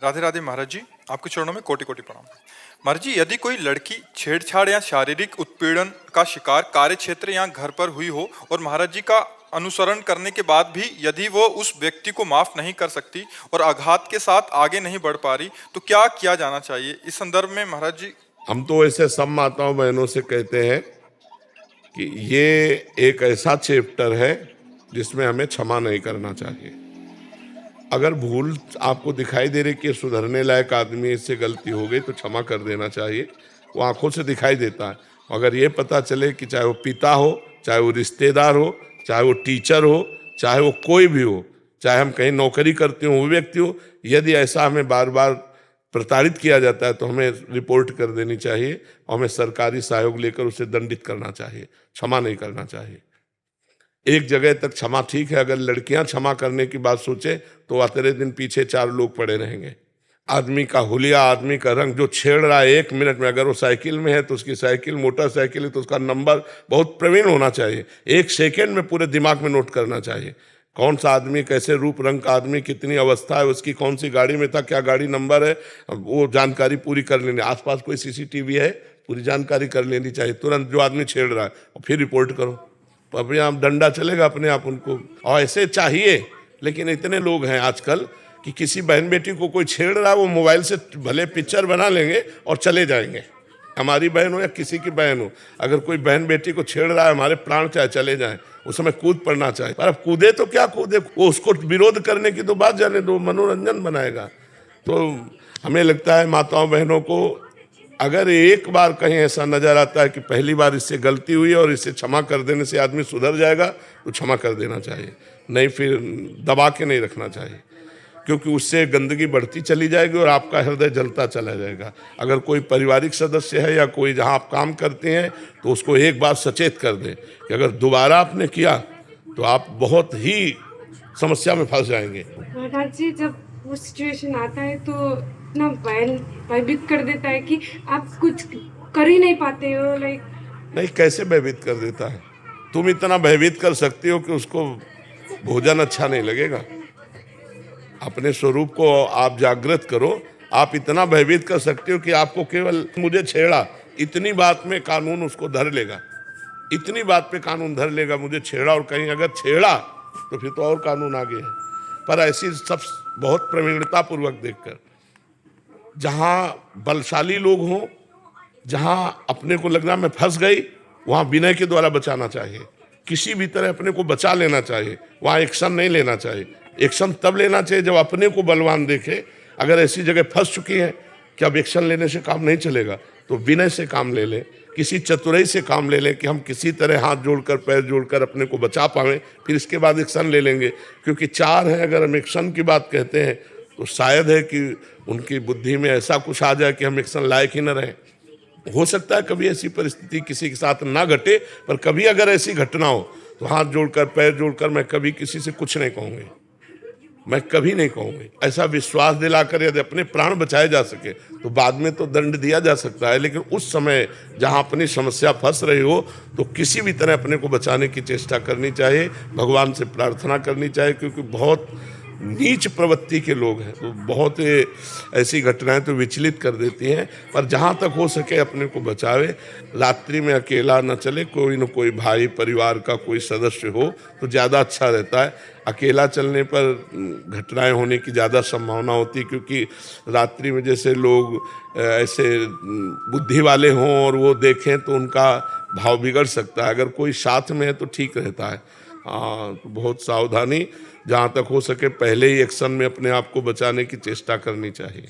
राधे राधे महाराज जी, आपके चरणों में कोटि कोटि प्रणाम। महाराज जी, यदि कोई लड़की छेड़छाड़ या शारीरिक उत्पीड़न का शिकार कार्य क्षेत्र या घर पर हुई हो और महाराज जी का अनुसरण करने के बाद भी यदि वो उस व्यक्ति को माफ नहीं कर सकती और आघात के साथ आगे नहीं बढ़ पा रही, तो क्या किया जाना चाहिए? इस संदर्भ में महाराज जी। हम तो ऐसे सब माताओं बहनों से कहते हैं कि ये एक ऐसा चैप्टर है जिसमें हमें क्षमा नहीं करना चाहिए। अगर भूल आपको दिखाई दे रही कि सुधरने लायक आदमी, इससे गलती हो गई तो क्षमा कर देना चाहिए। वो आंखों से दिखाई देता है। अगर ये पता चले कि चाहे वो पिता हो, चाहे वो रिश्तेदार हो, चाहे वो टीचर हो, चाहे वो कोई भी हो, चाहे हम कहीं नौकरी करते हो, वो व्यक्ति हो, यदि ऐसा हमें बार बार प्रताड़ित किया जाता है तो हमें रिपोर्ट कर देनी चाहिए और हमें सरकारी सहयोग लेकर उसे दंडित करना चाहिए, क्षमा नहीं करना चाहिए। एक जगह तक क्षमा ठीक है, अगर लड़कियां क्षमा करने की बात सोचे तो आते दिन पीछे चार लोग पड़े रहेंगे। आदमी का हुलिया, आदमी का रंग, जो छेड़ रहा है 1 मिनट में, अगर वो साइकिल में है तो उसकी साइकिल, मोटरसाइकिल है तो उसका नंबर बहुत प्रवीण होना चाहिए। 1 सेकेंड में पूरे दिमाग में नोट करना चाहिए कौन सा आदमी, कैसे रूप रंग का आदमी, कितनी अवस्था है उसकी, कौन सी गाड़ी में था, क्या गाड़ी नंबर है, वो जानकारी पूरी कर लेनी। आसपास कोई सीसीटीवी है, पूरी जानकारी कर लेनी चाहिए तुरंत, जो आदमी छेड़ रहा है, और फिर रिपोर्ट करो। तो अपने आप डंडा चलेगा अपने आप उनको, और ऐसे चाहिए। लेकिन इतने लोग हैं आजकल कि किसी बहन बेटी को कोई छेड़ रहा है, वो मोबाइल से भले पिक्चर बना लेंगे और चले जाएंगे। हमारी बहन हो या किसी की बहन हो, अगर कोई बहन बेटी को छेड़ रहा है, हमारे प्राण चाहे चले जाएं, उस समय कूद पड़ना चाहिए। पर अब कूदे तो क्या कूदे, वो उसको विरोध करने की तो बात जाने दो, मनोरंजन बनाएगा। तो हमें लगता है माताओं बहनों को, अगर एक बार कहीं ऐसा नजर आता है कि पहली बार इससे गलती हुई और इसे क्षमा कर देने से आदमी सुधर जाएगा, तो क्षमा कर देना चाहिए, नहीं फिर दबा के नहीं रखना चाहिए, क्योंकि उससे गंदगी बढ़ती चली जाएगी और आपका हृदय जलता चला जाएगा। अगर कोई पारिवारिक सदस्य है या कोई जहां आप काम करते हैं, तो उसको एक बार सचेत कर दें कि अगर दोबारा आपने किया तो आप बहुत ही समस्या में फंस जाएंगे। महाराज जी, जब वो सिचुएशन आता है तो इतना भयभीत कर देता है कि आप कुछ कर ही नहीं पाते हो। नहीं, कैसे भयभीत कर देता है? तुम इतना भयभीत कर सकती हो कि उसको भोजन अच्छा नहीं लगेगा। अपने स्वरूप को आप जागृत करो। आप इतना भयभीत कर सकते हो कि आपको केवल मुझे छेड़ा, इतनी बात में कानून उसको धर लेगा, इतनी बात पे कानून धर लेगा, मुझे छेड़ा, और कहीं अगर छेड़ा तो फिर तो और कानून आगे है। पर ऐसी सब बहुत प्रवीणता पूर्वक देखकर, जहाँ बलशाली लोग हों, जहाँ अपने को लगना मैं फंस गई, वहाँ विनय के द्वारा बचाना चाहिए। किसी भी तरह अपने को बचा लेना चाहिए, वहाँ एक्शन नहीं लेना चाहिए। एक्शन तब लेना चाहिए जब अपने को बलवान देखे। अगर ऐसी जगह फंस चुकी है कि अब एक्शन लेने से काम नहीं चलेगा, तो विनय से काम ले लें, किसी चतुराई से काम ले लें कि हम किसी तरह हाथ जोड़कर, पैर जोड़कर अपने को बचा पाएं, फिर इसके बाद एक्शन ले लेंगे। क्योंकि 4 हैं, अगर हम एक्शन की बात कहते हैं तो शायद है कि उनकी बुद्धि में ऐसा कुछ आ जाए कि हम एक्शन लायक ही न रहें। हो सकता है कभी ऐसी परिस्थिति किसी के साथ ना घटे, पर कभी अगर ऐसी घटना हो तो हाथ जोड़कर, पैर जोड़कर मैं कभी किसी से कुछ नहीं कहूँगी, मैं कभी नहीं कहूँगी। ऐसा विश्वास दिलाकर यदि अपने प्राण बचाए जा सके तो बाद में तो दंड दिया जा सकता है, लेकिन उस समय जहाँ अपनी समस्या फंस रही हो तो किसी भी तरह अपने को बचाने की चेष्टा करनी चाहिए, भगवान से प्रार्थना करनी चाहिए। क्योंकि बहुत नीच प्रवृत्ति के लोग हैं, तो बहुत ऐसी घटनाएं तो विचलित कर देती हैं। पर जहाँ तक हो सके अपने को बचावे। रात्रि में अकेला न चले, कोई न कोई भाई परिवार का कोई सदस्य हो तो ज़्यादा अच्छा रहता है। अकेला चलने पर घटनाएं होने की ज़्यादा संभावना होती है, क्योंकि रात्रि में जैसे लोग ऐसे बुद्धि वाले हों और वो देखें तो उनका भाव बिगड़ सकता है। अगर कोई साथ में है तो ठीक रहता है। तो बहुत सावधानी, जहाँ तक हो सके पहले ही एक्शन में अपने आप को बचाने की चेष्टा करनी चाहिए।